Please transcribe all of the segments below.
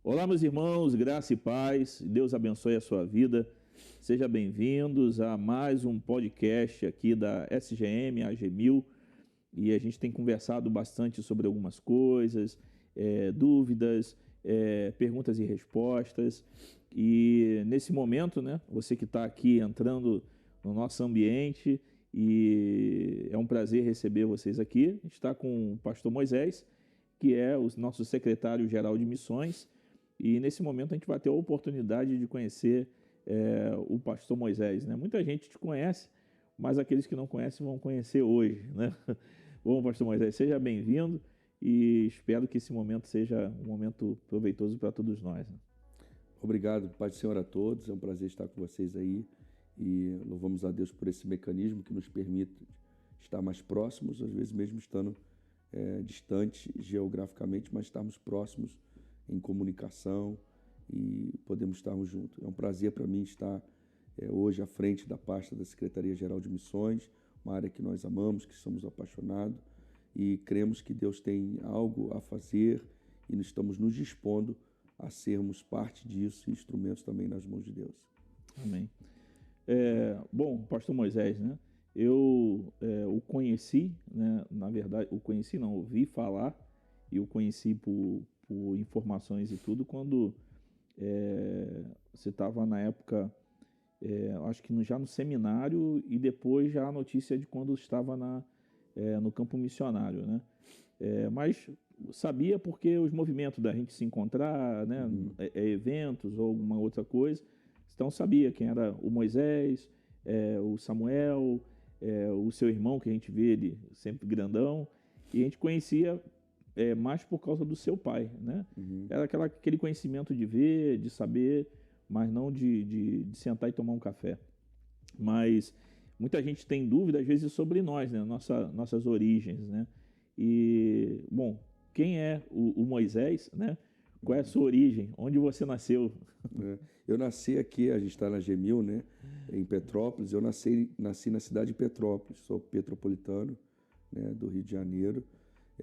Olá, meus irmãos, graça e paz, Deus abençoe a sua vida. Sejam bem-vindos a mais um podcast aqui da SGM, AG1000, e a gente tem conversado bastante sobre algumas coisas, dúvidas, perguntas e respostas. E nesse momento, né, você que está aqui entrando no nosso ambiente, e é um prazer receber vocês aqui. A gente está com o pastor Moisés, que é o nosso secretário-geral de missões, e nesse momento a gente vai ter a oportunidade de conhecer o pastor Moisés, né? Muita gente te conhece, mas aqueles que não conhecem vão conhecer hoje, né? Bom, pastor Moisés, seja bem-vindo e espero que esse momento seja um momento proveitoso para todos nós, né? Obrigado, Pai do Senhor, a todos. É um prazer estar com vocês aí e louvamos a Deus por esse mecanismo que nos permite estar mais próximos, às vezes mesmo estando distantes geograficamente, mas estarmos próximos em comunicação e podemos estarmos juntos. É um prazer para mim estar hoje à frente da pasta da Secretaria-Geral de Missões, uma área que nós amamos, que somos apaixonados e cremos que Deus tem algo a fazer e estamos nos dispondo a sermos parte disso e instrumentos também nas mãos de Deus. Amém. Bom, pastor Moisés, né? Eu o conheci, né? Na verdade, o conheci não, ouvi falar e o conheci por informações e tudo quando você estava na época, acho que já no seminário e depois já a notícia de quando estava no campo missionário, né? Mas sabia porque os movimentos da gente se encontrar, né? Eventos ou alguma outra coisa, então sabia quem era o Moisés, o Samuel, o seu irmão que a gente vê ele sempre grandão, e a gente conhecia mais por causa do seu pai, né? Era aquele conhecimento de ver, de saber, mas não de sentar e tomar um café. Mas muita gente tem dúvida, às vezes, sobre nós, né? Nossas origens, né? E, bom, quem é o Moisés, né? Qual é a sua origem? Onde você nasceu? Eu nasci aqui, a gente está na AG1000, né? Em Petrópolis. Eu nasci na cidade de Petrópolis, sou petropolitano, né? Do Rio de Janeiro.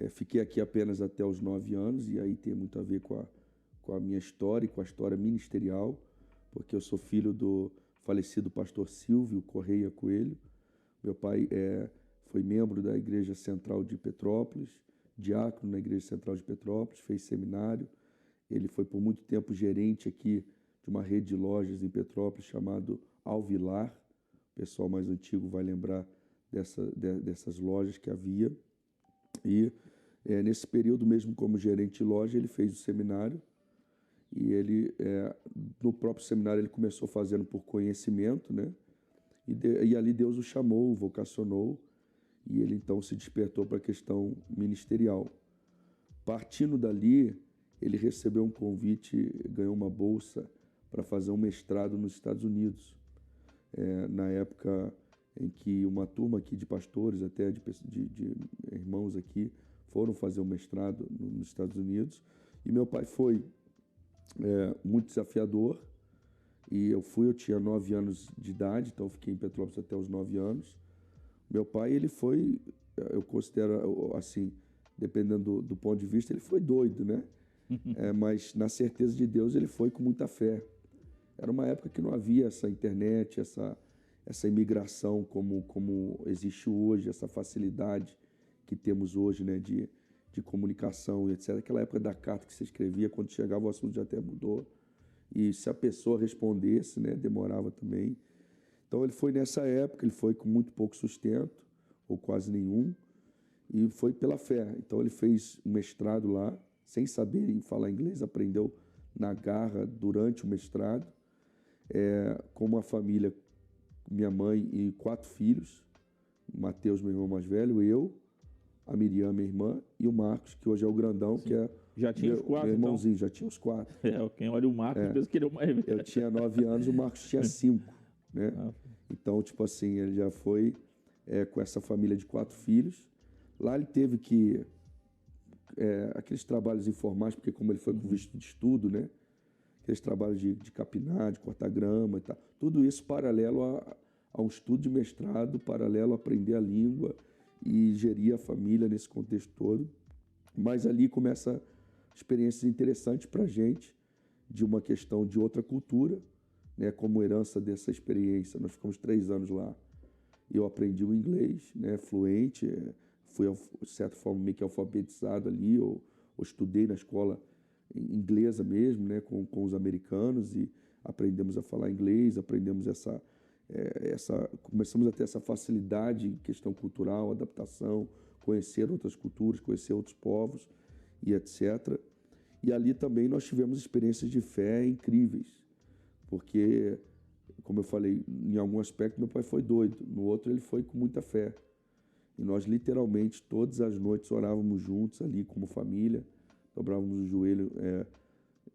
Fiquei aqui apenas até os 9 anos e aí tem muito a ver com a minha história e com a história ministerial, porque eu sou filho do falecido pastor Silvio Correia Coelho. Meu pai foi membro da Igreja Central de Petrópolis, diácono na Igreja Central de Petrópolis, fez seminário. Ele foi por muito tempo gerente aqui de uma rede de lojas em Petrópolis chamado Alvilar. O pessoal mais antigo vai lembrar dessas lojas que havia. E nesse período mesmo como gerente de loja, ele fez o seminário e ele, no próprio seminário, ele começou fazendo por conhecimento, né? E ali Deus o chamou, o vocacionou e ele então se despertou para a questão ministerial. Partindo dali, ele recebeu um convite, ganhou uma bolsa para fazer um mestrado nos Estados Unidos. Na época em que uma turma aqui de pastores, até de irmãos aqui, foram fazer um mestrado nos Estados Unidos. E meu pai foi muito desafiador. E eu tinha 9 anos de idade, então eu fiquei em Petrópolis até os 9 anos. Meu pai, ele foi, eu considero assim, dependendo do ponto de vista, ele foi doido, né? Mas na certeza de Deus ele foi com muita fé. Era uma época que não havia essa internet, essa imigração como existe hoje, essa facilidade que temos hoje, né, de comunicação e etc. Aquela época da carta que você escrevia, quando chegava o assunto já até mudou. E se a pessoa respondesse, né, demorava também. Então ele foi nessa época, ele foi com muito pouco sustento, ou quase nenhum, e foi pela fé. Então ele fez um mestrado lá, sem saber falar inglês, aprendeu na garra durante o mestrado, com uma família, minha mãe e 4 filhos, Mateus, meu irmão mais velho, eu, a Miriam, minha irmã, e o Marcos, que hoje é o grandão. Sim. Que é já tinha os 4, meu irmãozinho, então? Já tinha os 4. Quem olha o Marcos pensa que ele é o mais velho. Eu tinha 9 anos, o Marcos tinha 5, né? Então, tipo assim, ele já foi com essa família de 4 filhos. Lá ele teve que... aqueles trabalhos informais, porque como ele foi com visto de estudo, né? Aqueles trabalhos de capinar, de cortar grama e tal. Tudo isso paralelo a um estudo de mestrado, paralelo a aprender a língua e gerir a família nesse contexto todo. Mas ali começa experiências interessantes para a gente, de uma questão de outra cultura, né, como herança dessa experiência. Nós ficamos 3 anos lá. Eu aprendi o inglês, né, fluente, fui, de certa forma, meio que alfabetizado ali, ou estudei na escola inglesa mesmo, né, com os americanos, e aprendemos a falar inglês, aprendemos começamos a ter essa facilidade em questão cultural, adaptação, conhecer outras culturas, conhecer outros povos e etc. E ali também nós tivemos experiências de fé incríveis, porque, como eu falei, em algum aspecto meu pai foi doido, no outro ele foi com muita fé. E nós literalmente todas as noites orávamos juntos ali como família, dobrávamos o joelho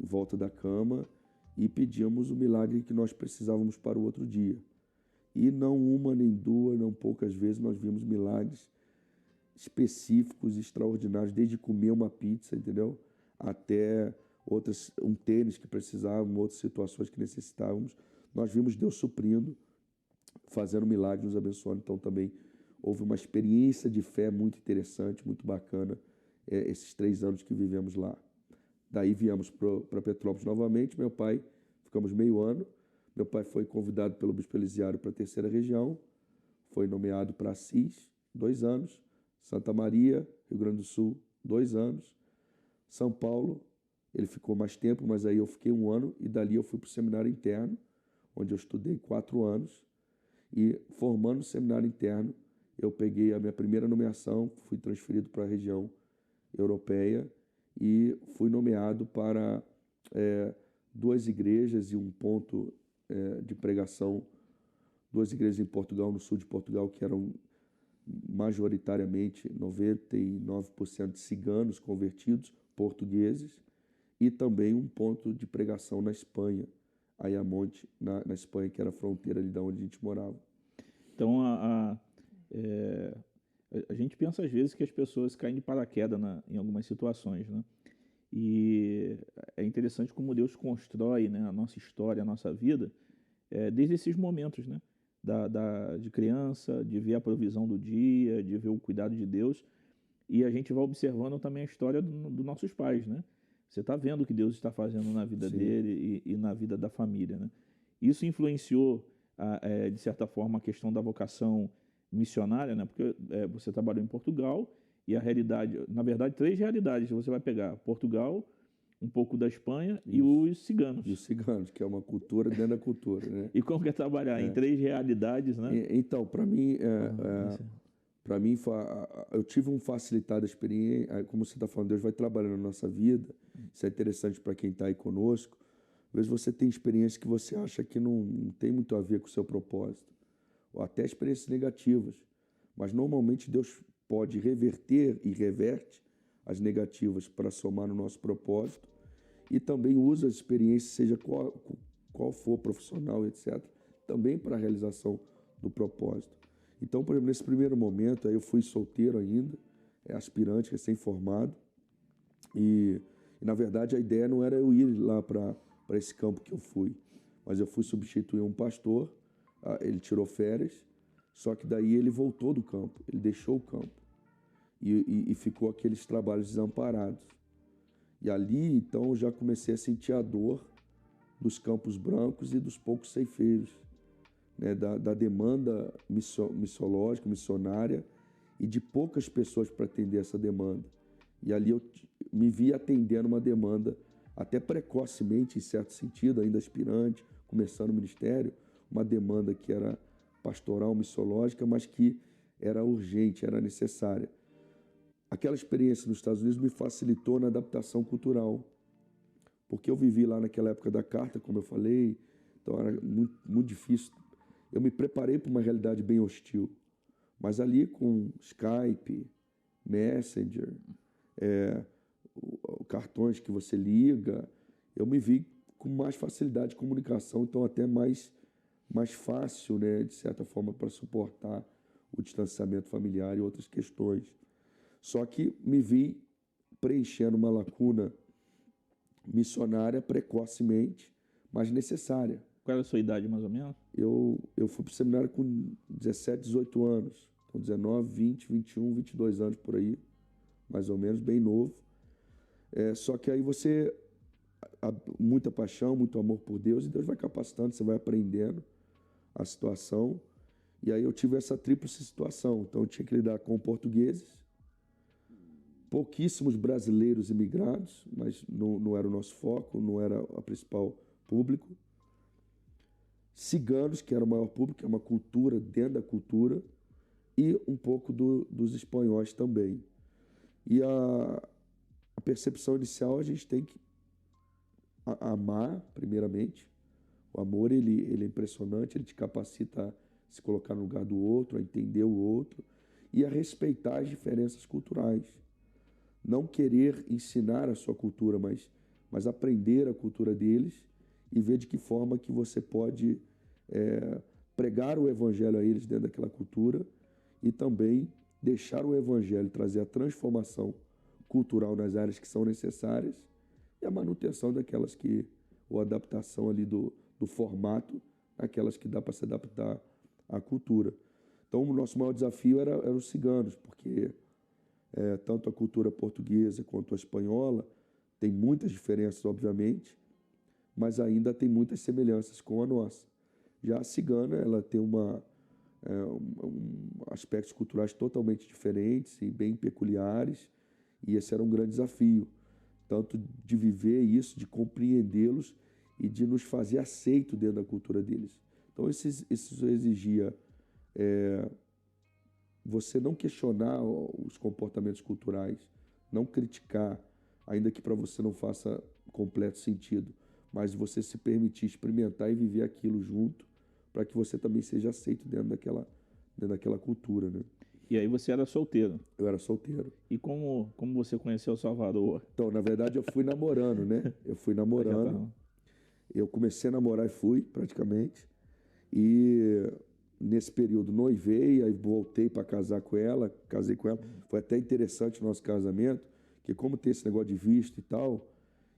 em volta da cama e pedíamos o milagre que nós precisávamos para o outro dia. E não uma, nem duas, não poucas vezes nós vimos milagres específicos, extraordinários, desde comer uma pizza, entendeu? Até um tênis que precisávamos, outras situações que necessitávamos. Nós vimos Deus suprindo, fazendo milagres, nos abençoando. Então também houve uma experiência de fé muito interessante, muito bacana, esses 3 anos que vivemos lá. Daí viemos para Petrópolis novamente, meu pai, ficamos meio ano. Meu pai foi convidado pelo Bispo Elisiário para a 3ª região, foi nomeado para Assis, 2 anos, Santa Maria, Rio Grande do Sul, 2 anos, São Paulo, ele ficou mais tempo, mas aí eu fiquei 1 ano, e dali eu fui para o seminário interno, onde eu estudei 4 anos, e formando o seminário interno, eu peguei a minha primeira nomeação, fui transferido para a região europeia e fui nomeado para 2 igrejas e um ponto de pregação, 2 igrejas em Portugal, no sul de Portugal, que eram majoritariamente 99% de ciganos convertidos, portugueses, e também um ponto de pregação na Espanha, Ayamonte, na Espanha, que era a fronteira ali de onde a gente morava. Então, a gente pensa às vezes que as pessoas caem de paraquedas em algumas situações, né? E é interessante como Deus constrói, né, a nossa história, a nossa vida, desde esses momentos, né? De criança, de ver a provisão do dia, de ver o cuidado de Deus. E a gente vai observando também a história dos nossos pais, né? Você está vendo o que Deus está fazendo na vida Sim. dele e na vida da família, né? Isso influenciou, de certa forma, a questão da vocação missionária, né? Porque você trabalhou em Portugal e a realidade, na verdade, 3 realidades você vai pegar: Portugal, um pouco da Espanha e os ciganos. E os ciganos, que é uma cultura dentro da cultura, né? E como que é trabalhar em 3 realidades, né? Então, para mim, eu tive facilitada experiência, como você está falando, Deus vai trabalhando na nossa vida, isso é interessante para quem está aí conosco. Às vezes você tem experiências que você acha que não tem muito a ver com o seu propósito, ou até experiências negativas, mas normalmente Deus pode reverter e reverte as negativas para somar no nosso propósito, e também usa as experiências, seja qual for, profissional, etc., também para a realização do propósito. Então, por exemplo, nesse primeiro momento, aí eu fui solteiro ainda, aspirante, recém-formado, e na verdade a ideia não era eu ir lá para esse campo que eu fui, mas eu fui substituir um pastor, ele tirou férias, só que daí ele voltou do campo, ele deixou o campo, e ficou aqueles trabalhos desamparados. E ali, então, eu já comecei a sentir a dor dos campos brancos e dos poucos ceifeiros, né, da demanda missiológica, missionária, e de poucas pessoas para atender essa demanda. E ali eu me vi atendendo uma demanda, até precocemente, em certo sentido, ainda aspirante, começando o ministério, uma demanda que era pastoral, missiológica, mas que era urgente, era necessária. Aquela experiência nos Estados Unidos me facilitou na adaptação cultural, porque eu vivi lá naquela época da carta, como eu falei, então era muito, muito difícil. Eu me preparei para uma realidade bem hostil, mas ali com Skype, Messenger, cartões que você liga, eu me vi com mais facilidade de comunicação, então até mais fácil, né, de certa forma, para suportar o distanciamento familiar e outras questões. Só que me vi preenchendo uma lacuna missionária precocemente, mas necessária. Qual era a sua idade, mais ou menos? Eu fui para o seminário com 17, 18 anos. Então, 19, 20, 21, 22 anos por aí, mais ou menos, bem novo. Só que aí você muita paixão, muito amor por Deus, e Deus vai capacitando, você vai aprendendo a situação. E aí eu tive essa tríplice situação. Então eu tinha que lidar com portugueses, pouquíssimos brasileiros imigrados, mas não era o nosso foco, não era o principal público. Ciganos, que era o maior público, que é uma cultura dentro da cultura, e um pouco dos espanhóis também. E a percepção inicial, a gente tem que amar, primeiramente. O amor, ele é impressionante, ele te capacita a se colocar no lugar do outro, a entender o outro e a respeitar as diferenças culturais. Não querer ensinar a sua cultura, mas aprender a cultura deles e ver de que forma que você pode pregar o evangelho a eles dentro daquela cultura e também deixar o evangelho trazer a transformação cultural nas áreas que são necessárias e a manutenção daquelas que, ou adaptação ali do formato, aquelas que dá para se adaptar à cultura. Então, o nosso maior desafio era os ciganos, porque tanto a cultura portuguesa quanto a espanhola tem muitas diferenças, obviamente, mas ainda tem muitas semelhanças com a nossa. Já a cigana, ela tem aspectos culturais totalmente diferentes e bem peculiares, e esse era um grande desafio, tanto de viver isso, de compreendê-los e de nos fazer aceito dentro da cultura deles. Então, isso exigia você não questionar os comportamentos culturais, não criticar, ainda que para você não faça completo sentido, mas você se permitir experimentar e viver aquilo junto, para que você também seja aceito dentro daquela cultura, né? E aí você era solteiro. Eu era solteiro. E como você conheceu Salvador? Então, na verdade, eu fui namorando, né? Eu fui namorando. Eu comecei a namorar e fui, praticamente. E nesse período noivei, aí voltei para casar com ela, casei com ela. Foi até interessante o nosso casamento, que como tem esse negócio de visto e tal,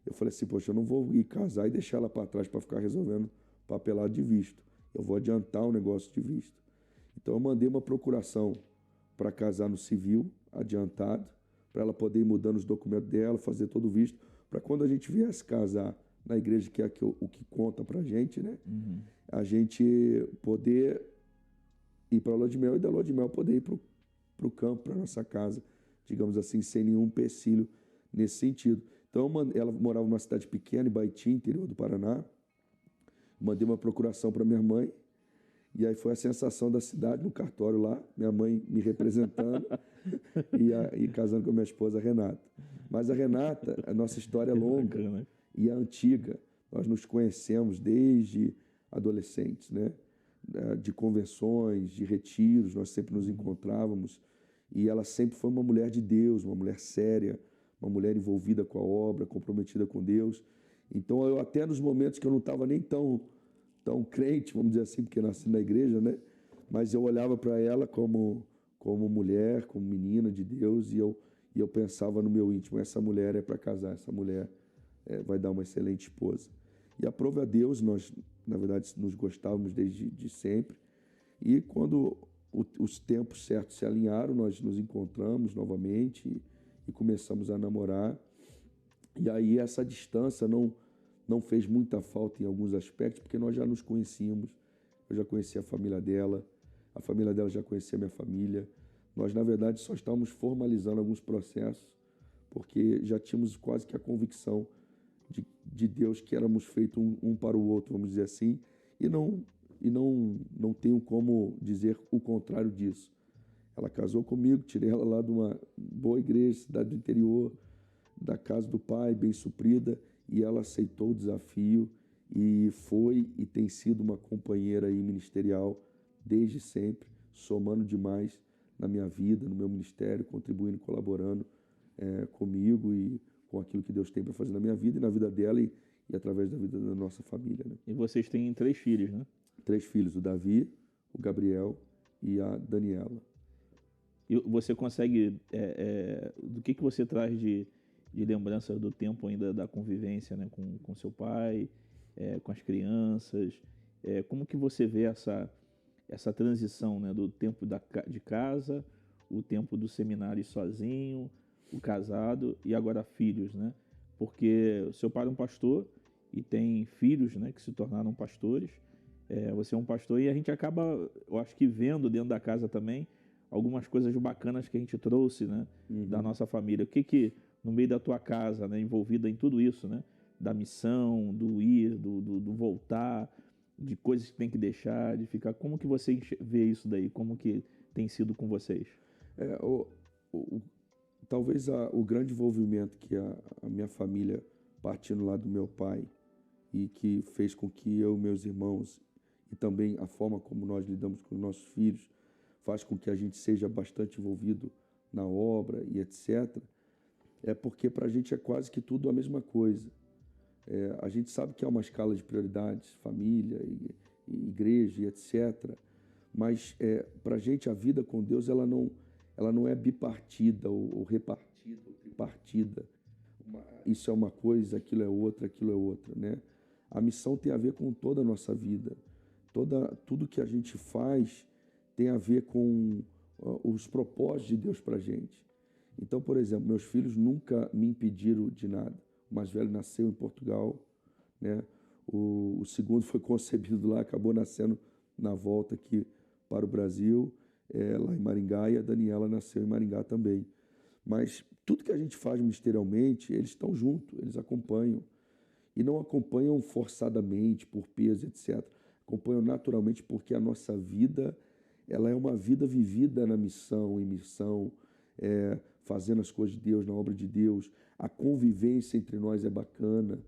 eu falei assim, poxa, eu não vou ir casar e deixar ela para trás para ficar resolvendo papelado de visto. Eu vou adiantar o negócio de visto. Então eu mandei uma procuração para casar no civil, adiantado, para ela poder ir mudando os documentos dela, fazer todo o visto, para quando a gente viesse casar na igreja, que é o que conta para a gente, né? Uhum. A gente poder ir para a lua de mel e da lua de mel poder ir para o campo, para nossa casa, digamos assim, sem nenhum empecilho nesse sentido. Então, ela morava numa cidade pequena, em Baiti, interior do Paraná. Mandei uma procuração para minha mãe. E aí foi a sensação da cidade no cartório lá, minha mãe me representando e casando com a minha esposa Renata. Mas a Renata, a nossa história é longa e é antiga. Nós nos conhecemos desde adolescentes, né? De convenções, de retiros, nós sempre nos encontrávamos. E ela sempre foi uma mulher de Deus, uma mulher séria, uma mulher envolvida com a obra, comprometida com Deus. Então, eu até nos momentos que eu não estava nem tão crente, vamos dizer assim, porque nasci na igreja, né? Mas eu olhava para ela como mulher, como menina de Deus, e eu pensava no meu íntimo, essa mulher é para casar, essa mulher vai dar uma excelente esposa. E aprove a Deus, nós, na verdade, nos gostávamos desde sempre. E quando os tempos certos se alinharam, nós nos encontramos novamente e começamos a namorar. E aí essa distância não fez muita falta em alguns aspectos, porque nós já nos conhecíamos, eu já conhecia a família dela já conhecia a minha família. Nós, na verdade, só estávamos formalizando alguns processos, porque já tínhamos quase que a convicção de Deus que éramos feitos um para o outro, vamos dizer assim, e não tenho como dizer o contrário disso. Ela casou comigo, tirei ela lá de uma boa igreja, cidade do interior, da casa do pai, bem suprida, e ela aceitou o desafio e foi e tem sido uma companheira aí ministerial desde sempre, somando demais na minha vida, no meu ministério, contribuindo, colaborando comigo e com aquilo que Deus tem para fazer na minha vida e na vida dela e através da vida da nossa família, né? E vocês têm 3 filhos, né? 3 filhos, o Davi, o Gabriel e a Daniela. E você consegue, do que você traz de lembrança do tempo ainda da convivência, né, com seu pai, com as crianças? Como que você vê essa transição, né, do tempo de casa, o tempo do seminário sozinho, o casado e agora filhos, né? porque o seu pai é um pastor e tem filhos, né, que se tornaram pastores. Você é um pastor e a gente acaba, eu acho que vendo dentro da casa também algumas coisas bacanas que a gente trouxe, né, da nossa família. O que no meio da tua casa, né, envolvida em tudo isso, né, da missão, do ir, do voltar, de coisas que tem que deixar, de ficar. Como que você vê isso daí? Como que tem sido com vocês? É, talvez o grande envolvimento que a minha família, partindo lá do meu pai, e que fez com que eu e meus irmãos, e também a forma como nós lidamos com os nossos filhos, faz com que a gente seja bastante envolvido na obra e etc., é porque para a gente é quase que tudo a mesma coisa. A gente sabe que há uma escala de prioridades, família e igreja e etc., mas para a gente a vida com Deus ela não é bipartida ou repartida ou tripartida. Isso é uma coisa, aquilo é outra, né? A missão tem a ver com toda a nossa vida. Tudo que a gente faz tem a ver com os propósitos de Deus para a gente. Então, por exemplo, meus filhos nunca me impediram de nada. O mais velho nasceu em Portugal, né? O segundo foi concebido lá, acabou nascendo na volta aqui para o Brasil, lá em Maringá, e a Daniela nasceu em Maringá também. Mas tudo que a gente faz ministerialmente, eles estão juntos, eles acompanham. E não acompanham forçadamente, por peso, etc. Acompanham naturalmente porque a nossa vida, ela é uma vida vivida na missão, em missão, fazendo as coisas de Deus, na obra de Deus. A convivência entre nós é bacana.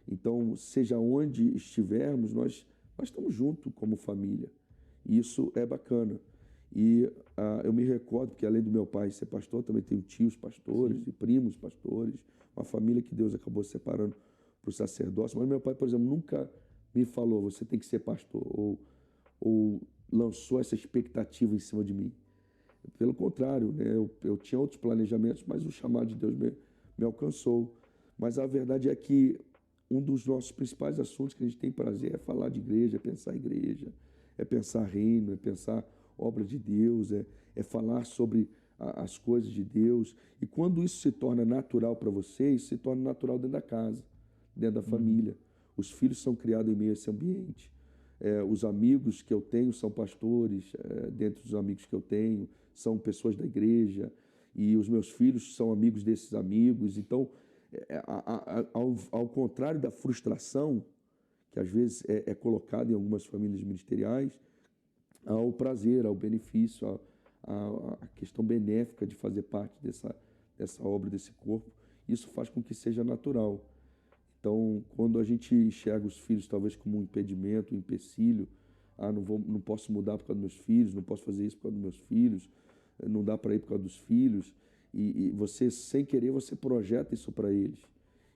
Então, seja onde estivermos, nós estamos juntos como família. E isso é bacana. E eu me recordo que, além do meu pai ser pastor, também tenho tios pastores e primos pastores, uma família que Deus acabou separando para o sacerdócio. Mas meu pai, por exemplo, nunca me falou, você tem que ser pastor, ou lançou essa expectativa em cima de mim. Pelo contrário, né? Eu tinha outros planejamentos, mas o chamado de Deus me alcançou. Mas a verdade é que um dos nossos principais assuntos que a gente tem prazer é falar de igreja, é pensar igreja, é pensar reino, é pensar obra de Deus, é falar sobre as coisas de Deus. E quando isso se torna natural para vocês, se torna natural dentro da casa, dentro da família. Os filhos são criados em meio a esse ambiente. Os amigos que eu tenho são pastores, dentro dos amigos que eu tenho, são pessoas da igreja, e os meus filhos são amigos desses amigos. Então, ao contrário da frustração, que às vezes é colocada em algumas famílias ministeriais, ao prazer, ao benefício, à questão benéfica de fazer parte dessa obra, desse corpo, isso faz com que seja natural. Então, quando a gente enxerga os filhos talvez como um impedimento, um empecilho, não posso mudar por causa dos meus filhos, não posso fazer isso por causa dos meus filhos, não dá para ir por causa dos filhos, e você, sem querer, você projeta isso para eles.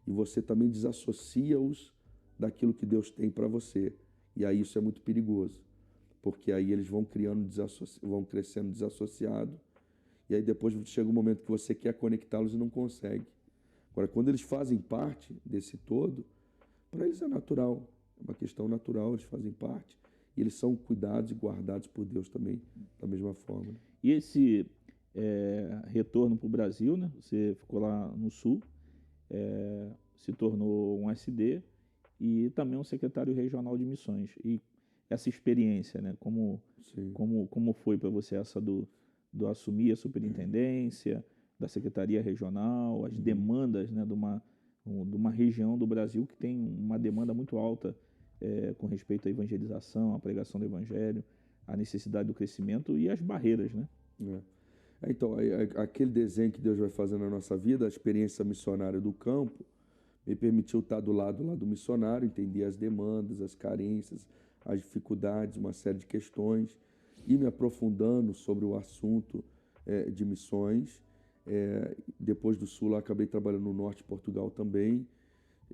E você também desassocia-os daquilo que Deus tem para você. E aí isso é muito perigoso, porque aí eles vão vão crescendo desassociados, e aí depois chega um momento que você quer conectá-los e não consegue. Agora, quando eles fazem parte desse todo, para eles é natural, é uma questão natural, eles fazem parte, e eles são cuidados e guardados por Deus também, da mesma forma. Né? E esse retorno para o Brasil, né? Você ficou lá no Sul, se tornou um SD e também um secretário regional de missões. E essa experiência, né? Como foi para você essa do assumir a superintendência, da secretaria regional, as demandas, né, de uma região do Brasil que tem uma demanda muito alta com respeito à evangelização, à pregação do evangelho, à necessidade do crescimento e as barreiras, né? Então, aquele desenho que Deus vai fazendo na nossa vida, a experiência missionária do campo, me permitiu estar do lado lá do missionário, entender as demandas, as carências, as dificuldades, uma série de questões, e me aprofundando sobre o assunto de missões. Depois do Sul, lá, acabei trabalhando no Norte de Portugal também,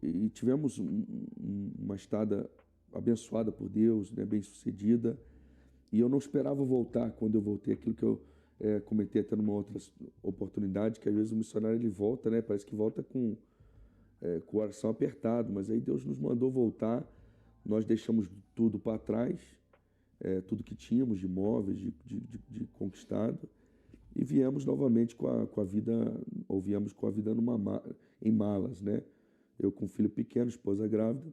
e tivemos uma estada abençoada por Deus, né, bem sucedida, e eu não esperava voltar. Quando eu voltei, aquilo que eu comentei até numa outra oportunidade, que às vezes o missionário ele volta, né, parece que volta com o coração apertado, mas aí Deus nos mandou voltar, nós deixamos tudo para trás, tudo que tínhamos de imóveis, de conquistado, e viemos novamente com a vida, ou viemos com a vida em malas, né? eu com um filho pequeno, esposa grávida,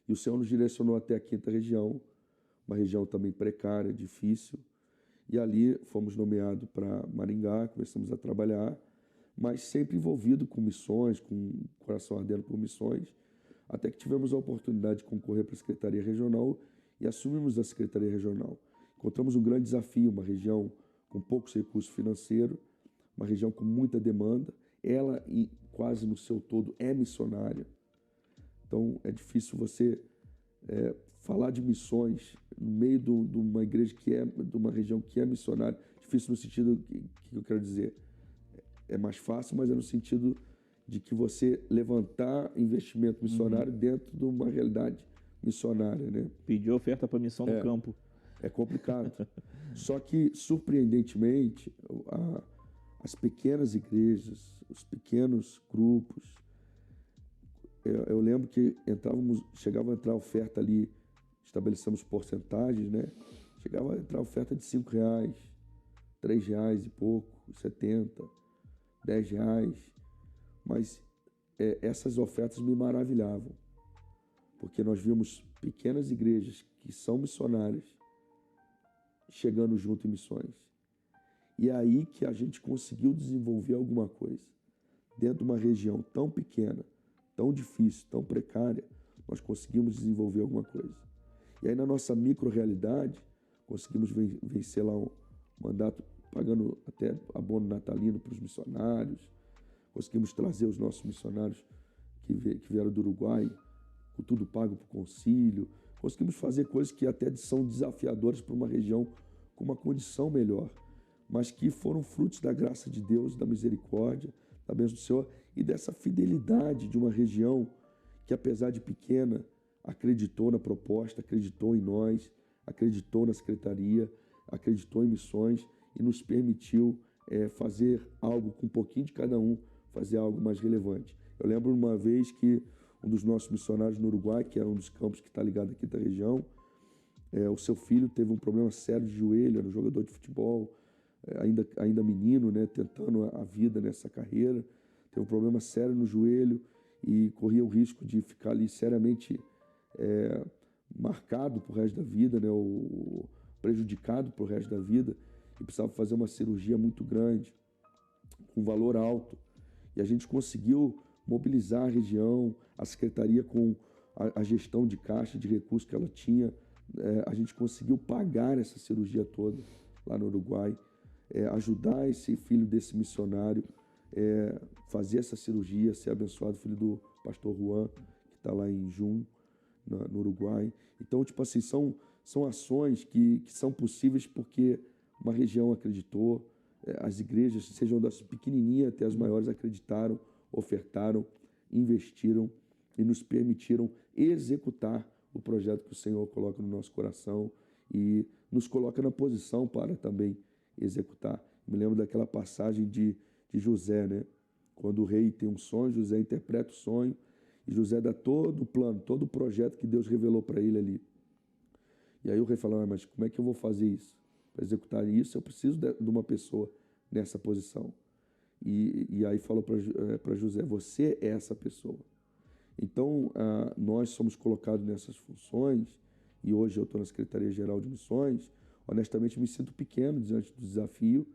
e o Senhor nos direcionou até a 5ª região, uma região também precária, difícil, e ali fomos nomeados para Maringá, começamos a trabalhar, mas sempre envolvido com missões, com o coração ardendo por missões, até que tivemos a oportunidade de concorrer para a Secretaria Regional e assumimos a Secretaria Regional. Encontramos um grande desafio, uma região com poucos recursos financeiros, uma região com muita demanda, ela quase no seu todo é missionária. Então é difícil você falar de missões no meio de uma igreja que é, de uma região que é missionária. Difícil no sentido que eu quero dizer, é mais fácil, mas é no sentido de que você levantar investimento missionário dentro de uma realidade missionária, né? Pedir oferta para missão no campo. É complicado. Só que, surpreendentemente, as pequenas igrejas, os pequenos grupos, eu lembro que chegava a entrar oferta ali, estabelecemos porcentagens, né? Chegava a entrar oferta de R$5, R$3 e pouco, 70, R$10, mas essas ofertas me maravilhavam, porque nós vimos pequenas igrejas que são missionárias chegando junto em missões. E é aí que a gente conseguiu desenvolver alguma coisa. Dentro de uma região tão pequena, tão difícil, tão precária, nós conseguimos desenvolver alguma coisa. E aí na nossa micro-realidade, conseguimos vencer lá um mandato pagando até abono natalino para os missionários, conseguimos trazer os nossos missionários que vieram do Uruguai, com tudo pago para o concílio, conseguimos fazer coisas que até são desafiadoras para uma região com uma condição melhor, mas que foram frutos da graça de Deus, da misericórdia, da bênção do Senhor e dessa fidelidade de uma região que, apesar de pequena, acreditou na proposta, acreditou em nós, acreditou na secretaria, acreditou em missões e nos permitiu fazer algo com um pouquinho de cada um, fazer algo mais relevante. Eu lembro uma vez que um dos nossos missionários no Uruguai, que era um dos campos que está ligado aqui da região, o seu filho teve um problema sério de joelho, era um jogador de futebol, ainda menino, né, tentando a vida nessa carreira, teve um problema sério no joelho e corria o risco de ficar ali seriamente marcado pro resto da vida, né, ou prejudicado pro resto da vida, e precisava fazer uma cirurgia muito grande, com valor alto. E a gente conseguiu mobilizar a região, a secretaria com a gestão de caixa, de recursos que ela tinha, a gente conseguiu pagar essa cirurgia toda lá no Uruguai, ajudar esse filho desse missionário, fazer essa cirurgia, ser abençoado, filho do pastor Juan, que está lá em Jun, no Uruguai. Então, tipo assim, são ações que são possíveis porque uma região acreditou, as igrejas, sejam das pequenininhas até as maiores, acreditaram, ofertaram, investiram e nos permitiram executar o projeto que o Senhor coloca no nosso coração e nos coloca na posição para também executar. Me lembro daquela passagem de José, né? Quando o rei tem um sonho, José interpreta o sonho e José dá todo o plano, todo o projeto que Deus revelou para ele ali. E aí o rei fala, mas como é que eu vou fazer isso? Para executar isso, eu preciso de uma pessoa nessa posição. E aí falou para José, você é essa pessoa. Então, nós somos colocados nessas funções, e hoje eu estou na Secretaria-Geral de Missões, honestamente me sinto pequeno diante do desafio,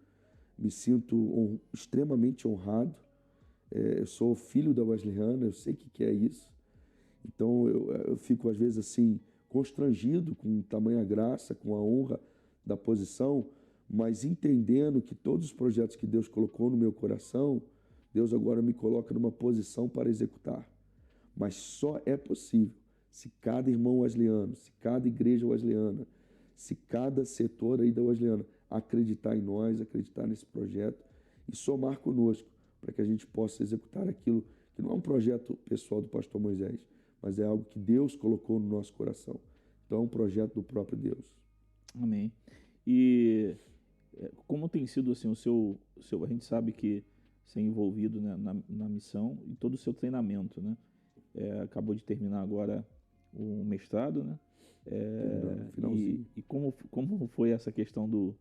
me sinto extremamente honrado, eu sou filho da Wesleyana, eu sei o que é isso, então eu fico às vezes assim, constrangido com tamanha graça, com a honra da posição, mas entendendo que todos os projetos que Deus colocou no meu coração, Deus agora me coloca numa posição para executar. Mas só é possível se cada irmão wesleyano, se cada igreja wesleyana, se cada setor aí da Wesleyana acreditar em nós, acreditar nesse projeto e somar conosco para que a gente possa executar aquilo que não é um projeto pessoal do pastor Moisés, mas é algo que Deus colocou no nosso coração. Então é um projeto do próprio Deus. Amém. E como tem sido assim a gente sabe que você é envolvido, né, na missão e todo o seu treinamento, né? Acabou de terminar agora o mestrado, né? E como foi essa questão do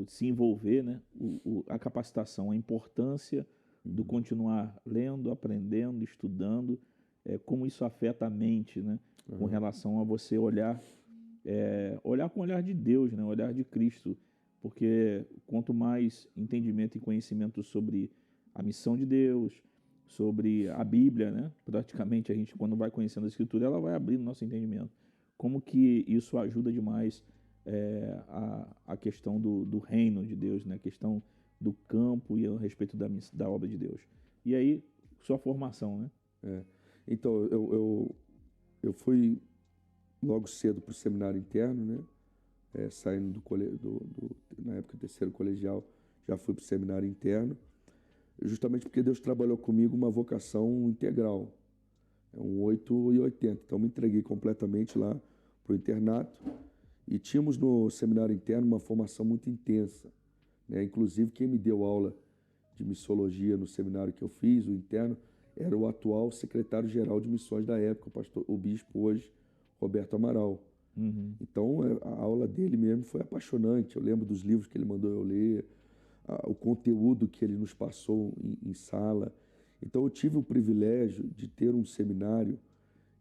se envolver, né? A capacitação, a importância do continuar lendo, aprendendo, estudando, como isso afeta a mente, né? Com relação a você olhar com o olhar de Deus, né? O olhar de Cristo, porque quanto mais entendimento e conhecimento sobre a missão de Deus, sobre a Bíblia, né? Praticamente a gente, quando vai conhecendo a Escritura, ela vai abrindo nosso entendimento. Como que isso ajuda demais a questão do reino de Deus, né? A questão do campo e a respeito da obra de Deus. E aí, sua formação, né? Então, eu fui logo cedo para o seminário interno, né? Saindo na época do terceiro colegial, já fui para o seminário interno, justamente porque Deus trabalhou comigo uma vocação integral, um 8 e 80. Então, me entreguei completamente lá para o internato e tínhamos no seminário interno uma formação muito intensa, né? Inclusive, quem me deu aula de missiologia no seminário que eu fiz, o interno, era o atual secretário-geral de missões da época, o bispo hoje, Roberto Amaral. Então, a aula dele mesmo foi apaixonante. Eu lembro dos livros que ele mandou eu ler, o conteúdo que ele nos passou em sala. Então, eu tive o privilégio de ter um seminário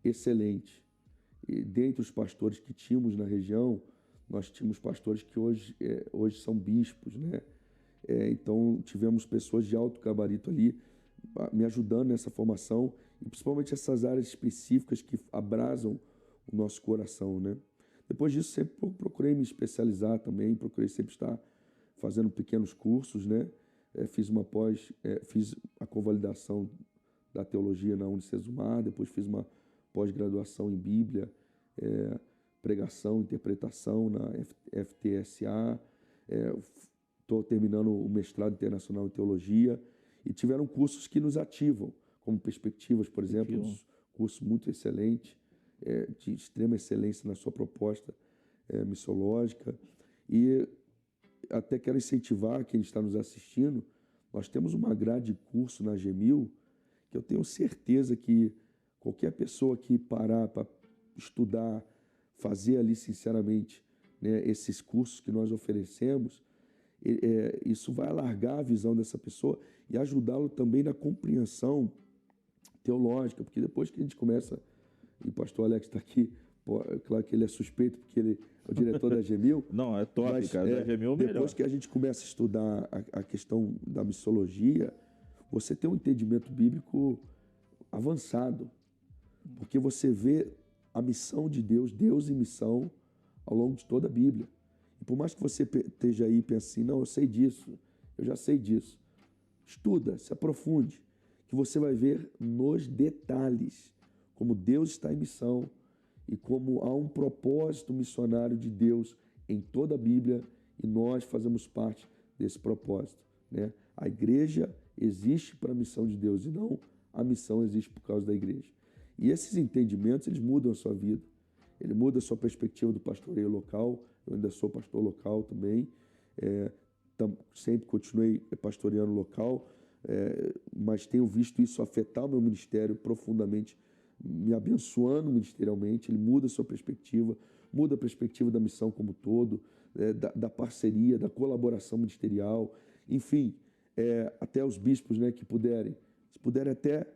excelente. E dentre os pastores que tínhamos na região, nós tínhamos pastores que hoje são bispos, né? Então, tivemos pessoas de alto gabarito ali me ajudando nessa formação e principalmente essas áreas específicas que abrasam o nosso coração, né? Depois disso, sempre procurei me especializar também, procurei sempre estar fazendo pequenos cursos, né? Fiz a convalidação da teologia na Unicesumar, depois fiz uma pós-graduação em Bíblia, pregação, interpretação na FTSA, estou terminando o mestrado internacional em teologia, e tiveram cursos que nos ativam, como Perspectivas, por exemplo, um curso muito excelente, de extrema excelência na sua proposta missiológica. E até quero incentivar quem está nos assistindo, nós temos uma grade de curso na G1000, que eu tenho certeza que qualquer pessoa que parar para estudar, fazer ali sinceramente, né, esses cursos que nós oferecemos, isso vai alargar a visão dessa pessoa e ajudá-lo também na compreensão teológica, porque depois que a gente começa, e o pastor Alex está aqui, claro que ele é suspeito, porque ele é o diretor da G1000. Não, é top, mas, cara, da G1000 é o melhor. Depois que a gente começa a estudar a questão da missiologia, você tem um entendimento bíblico avançado, porque você vê a missão de Deus, Deus em missão, ao longo de toda a Bíblia. E por mais que você esteja aí e pense assim, não, eu sei disso, eu já sei disso. Estuda, se aprofunde, que você vai ver nos detalhes como Deus está em missão e como há um propósito missionário de Deus em toda a Bíblia e nós fazemos parte desse propósito, né? A igreja existe para a missão de Deus e não a missão existe por causa da igreja. E esses entendimentos, eles mudam a sua vida. Ele muda a sua perspectiva do pastoreio local. Eu ainda sou pastor local também. Sempre continuei pastoreando local, mas tenho visto isso afetar o meu ministério profundamente, me abençoando ministerialmente. Ele muda a sua perspectiva, muda a perspectiva da missão como um todo, da parceria, da colaboração ministerial. Enfim, até os bispos, né, que puderem, se puderem até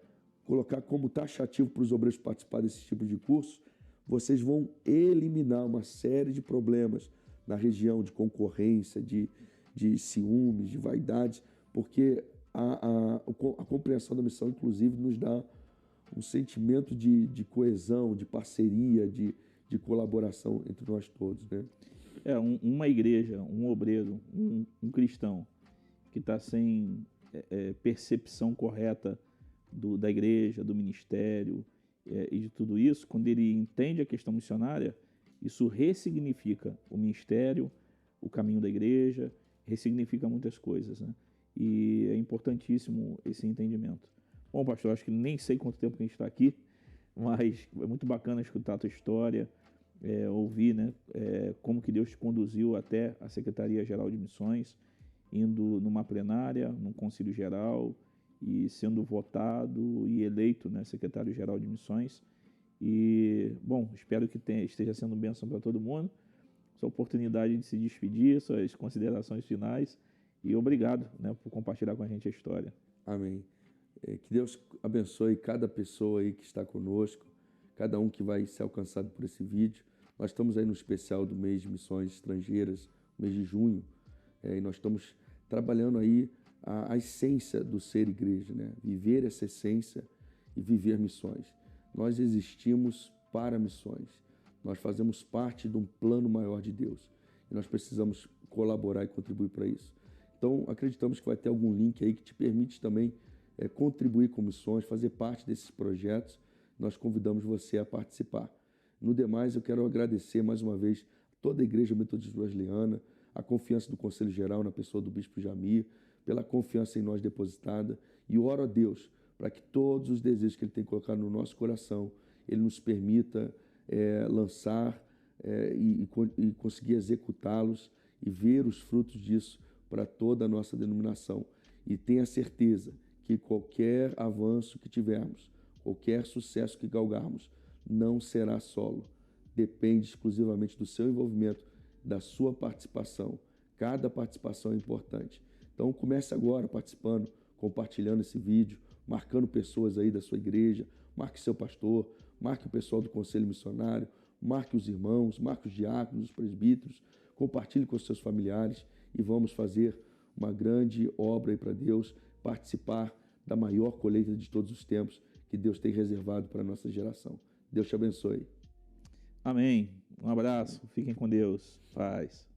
colocar como taxativo para os obreiros participar desse tipo de curso, vocês vão eliminar uma série de problemas na região de concorrência, de ciúmes, de vaidades, porque a compreensão da missão, inclusive, nos dá um sentimento de coesão, de parceria, de colaboração entre nós todos, né? Uma igreja, um obreiro, um cristão que está sem percepção correta da igreja, do ministério e de tudo isso, quando ele entende a questão missionária, isso ressignifica o ministério, o caminho da igreja, ressignifica muitas coisas, né? E é importantíssimo esse entendimento. Bom, pastor, acho que nem sei quanto tempo que a gente está aqui, mas é muito bacana escutar a tua história, ouvir, né, como que Deus te conduziu até a Secretaria-Geral de Missões, indo numa plenária, num concílio geral e sendo votado e eleito, né, secretário-geral de Missões. E, bom, espero que esteja sendo bênção para todo mundo. Sua oportunidade de se despedir, suas considerações finais e obrigado, né, por compartilhar com a gente a história. Amém. Que Deus abençoe cada pessoa aí que está conosco, cada um que vai ser alcançado por esse vídeo. Nós estamos aí no especial do mês de missões estrangeiras, mês de junho, e nós estamos trabalhando aí a essência do ser igreja, né? Viver essa essência e viver missões. Nós existimos para missões. Nós fazemos parte de um plano maior de Deus e nós precisamos colaborar e contribuir para isso. Então, acreditamos que vai ter algum link aí que te permite também contribuir com missões, fazer parte desses projetos. Nós convidamos você a participar. No demais, eu quero agradecer mais uma vez toda a Igreja Metodista Wesleyana, a confiança do Conselho Geral na pessoa do Bispo Jamir, pela confiança em nós depositada, e oro a Deus para que todos os desejos que Ele tem colocado no nosso coração, Ele nos permita lançar e conseguir executá-los e ver os frutos disso para toda a nossa denominação. E tenha certeza que qualquer avanço que tivermos, qualquer sucesso que galgarmos, não será solo. Depende exclusivamente do seu envolvimento, da sua participação. Cada participação é importante. Então comece agora participando, compartilhando esse vídeo, marcando pessoas aí da sua igreja, marque seu pastor, marque o pessoal do Conselho Missionário, marque os irmãos, marque os diáconos, os presbíteros, compartilhe com os seus familiares e vamos fazer uma grande obra aí para Deus, participar da maior colheita de todos os tempos que Deus tem reservado para a nossa geração. Deus te abençoe. Amém. Um abraço. Fiquem com Deus. Paz.